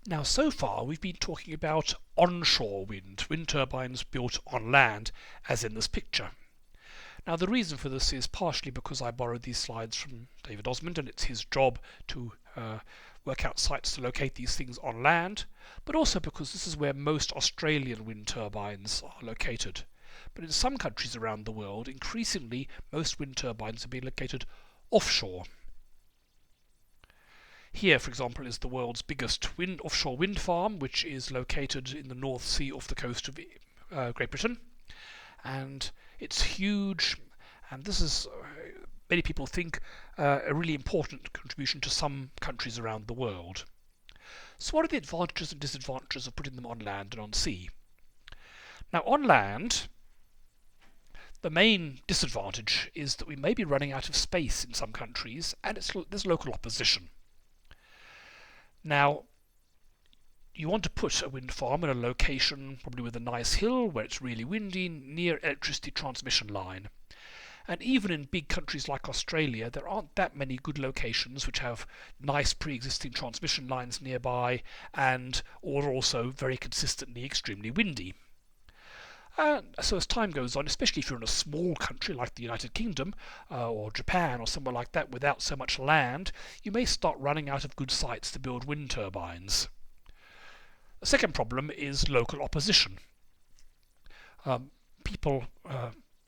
Now, so far we've been talking about onshore wind turbines built on land, as in this picture. Now, the reason for this is partially because I borrowed these slides from David Osmond, and it's his job to work out sites to locate these things on land, but also because this is where most Australian wind turbines are located. But in some countries around the world, increasingly, most wind turbines are being located offshore. Here, for example, is the world's biggest offshore wind farm, which is located in the North Sea off the coast of Great Britain. And it's huge, and this is, many people think, a really important contribution to some countries around the world. So what are the advantages and disadvantages of putting them on land and on sea? Now, on land, the main disadvantage is that we may be running out of space in some countries, and there's local opposition. Now, you want to put a wind farm in a location probably with a nice hill where it's really windy, near electricity transmission line. And even in big countries like Australia, there aren't that many good locations which have nice pre-existing transmission lines nearby and are also very consistently extremely windy. So as time goes on, especially if you're in a small country like the United Kingdom or Japan or somewhere like that without so much land, you may start running out of good sites to build wind turbines. The second problem is local opposition. People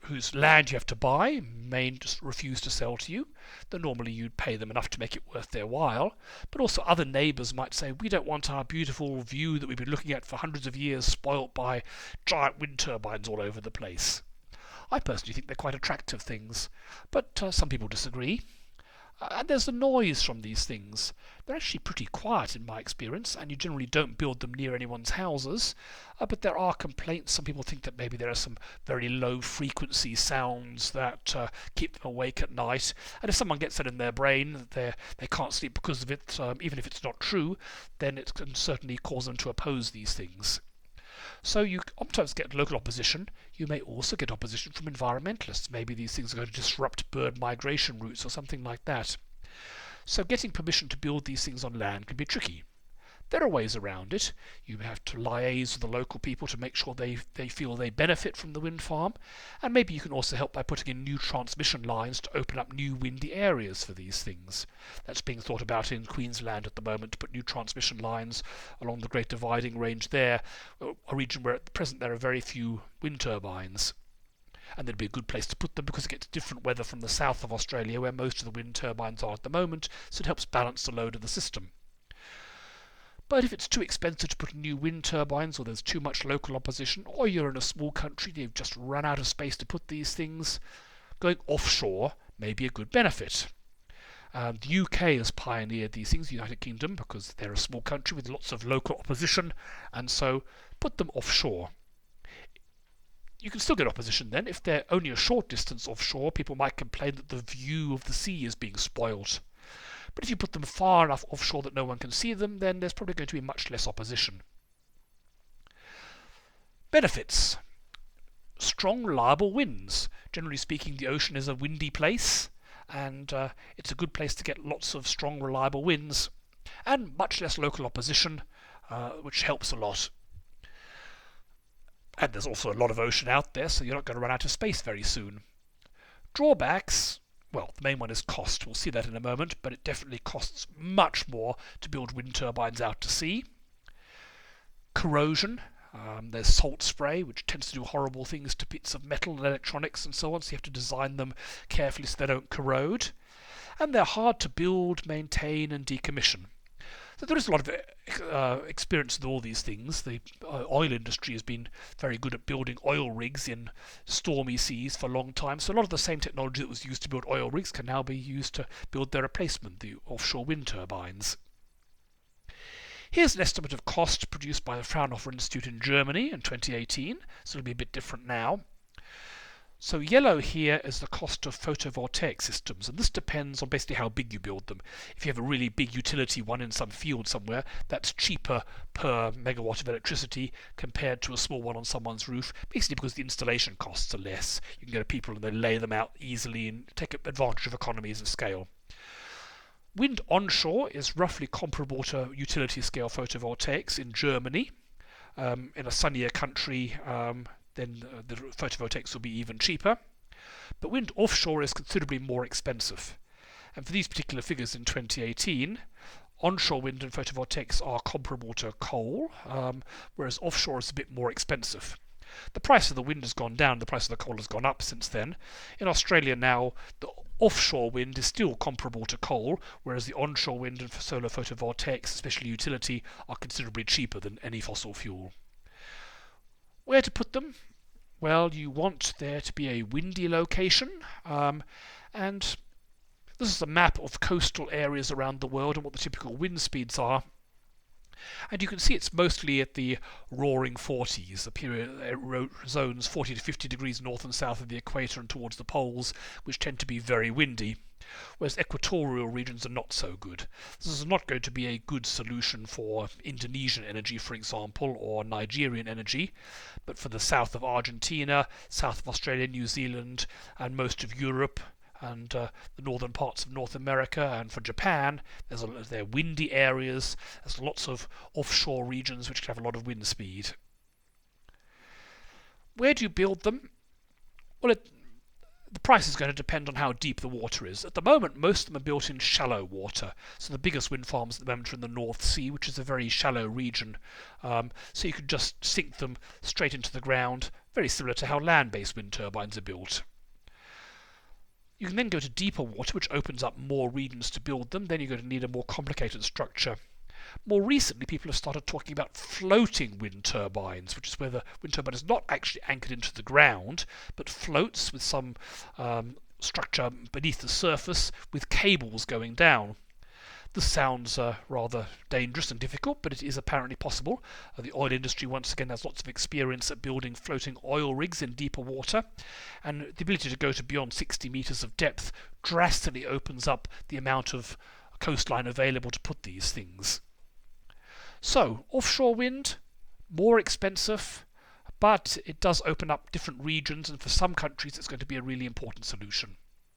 whose land you have to buy may just refuse to sell to you, though normally you'd pay them enough to make it worth their while. But also other neighbours might say, we don't want our beautiful view that we've been looking at for hundreds of years spoilt by giant wind turbines all over the place. I personally think they're quite attractive things, but some people disagree. And there's the noise from these things. They're actually pretty quiet in my experience, and you generally don't build them near anyone's houses. But there are complaints. Some people think that maybe there are some very low frequency sounds that keep them awake at night. And if someone gets that in their brain, that they can't sleep because of it, even if it's not true, then it can certainly cause them to oppose these things. So you sometimes get local opposition. You may also get opposition from environmentalists. Maybe these things are going to disrupt bird migration routes or something like that. So getting permission to build these things on land can be tricky. There are ways around it. You have to liaise with the local people to make sure they feel they benefit from the wind farm, and maybe you can also help by putting in new transmission lines to open up new windy areas for these things. That's being thought about in Queensland at the moment, to put new transmission lines along the Great Dividing Range there, a region where at present there are very few wind turbines. And there'd be a good place to put them because it gets different weather from the south of Australia where most of the wind turbines are at the moment, so it helps balance the load of the system. But if it's too expensive to put in new wind turbines, or there's too much local opposition, or you're in a small country and you've just run out of space to put these things, going offshore may be a good benefit. The UK has pioneered these things, the United Kingdom, because they're a small country with lots of local opposition, and so put them offshore. You can still get opposition then. If they're only a short distance offshore, people might complain that the view of the sea is being spoilt. But if you put them far enough offshore that no one can see them, then there's probably going to be much less opposition. Benefits. Strong, reliable winds. Generally speaking, the ocean is a windy place, and it's a good place to get lots of strong, reliable winds, and much less local opposition, which helps a lot. And there's also a lot of ocean out there, so you're not going to run out of space very soon. Drawbacks. Well, the main one is cost. We'll see that in a moment, but it definitely costs much more to build wind turbines out to sea. Corrosion. There's salt spray, which tends to do horrible things to bits of metal and electronics and so on, so you have to design them carefully so they don't corrode. And they're hard to build, maintain, and decommission. So there is a lot of experience with all these things. The oil industry has been very good at building oil rigs in stormy seas for a long time. So a lot of the same technology that was used to build oil rigs can now be used to build their replacement, the offshore wind turbines. Here's an estimate of cost produced by the Fraunhofer Institute in Germany in 2018. So it'll be a bit different now. So yellow here is the cost of photovoltaic systems, and this depends on basically how big you build them. If you have a really big utility one in some field somewhere, that's cheaper per megawatt of electricity compared to a small one on someone's roof, basically because the installation costs are less. You can get people and they lay them out easily and take advantage of economies of scale. Wind onshore is roughly comparable to utility scale photovoltaics in Germany. In a sunnier country, then the photovoltaics will be even cheaper. But wind offshore is considerably more expensive. And for these particular figures in 2018, onshore wind and photovoltaics are comparable to coal, whereas offshore is a bit more expensive. The price of the wind has gone down, the price of the coal has gone up since then. In Australia now, the offshore wind is still comparable to coal, whereas the onshore wind and solar photovoltaics, especially utility, are considerably cheaper than any fossil fuel. Where to put them? Well, you want there to be a windy location, and this is a map of coastal areas around the world and what the typical wind speeds are. And you can see it's mostly at the roaring 40s, the period zones 40 to 50 degrees north and south of the equator and towards the poles, which tend to be very windy, whereas equatorial regions are not so good. This is not going to be a good solution for Indonesian energy, for example, or Nigerian energy, but for the south of Argentina, south of Australia, New Zealand, and most of Europe, and the northern parts of North America, and for Japan, there are windy areas. There's lots of offshore regions which can have a lot of wind speed. Where do you build them? Well, the price is going to depend on how deep the water is. At the moment, most of them are built in shallow water. So the biggest wind farms at the moment are in the North Sea, which is a very shallow region. So you could just sink them straight into the ground, very similar to how land-based wind turbines are built. You can then go to deeper water, which opens up more regions to build them. Then you're going to need a more complicated structure. More recently, people have started talking about floating wind turbines, which is where the wind turbine is not actually anchored into the ground, but floats with some structure beneath the surface with cables going down. This sounds rather dangerous and difficult, but it is apparently possible. The oil industry, once again, has lots of experience at building floating oil rigs in deeper water, and the ability to go to beyond 60 meters of depth drastically opens up the amount of coastline available to put these things. So, offshore wind, more expensive, but it does open up different regions, and for some countries it's going to be a really important solution.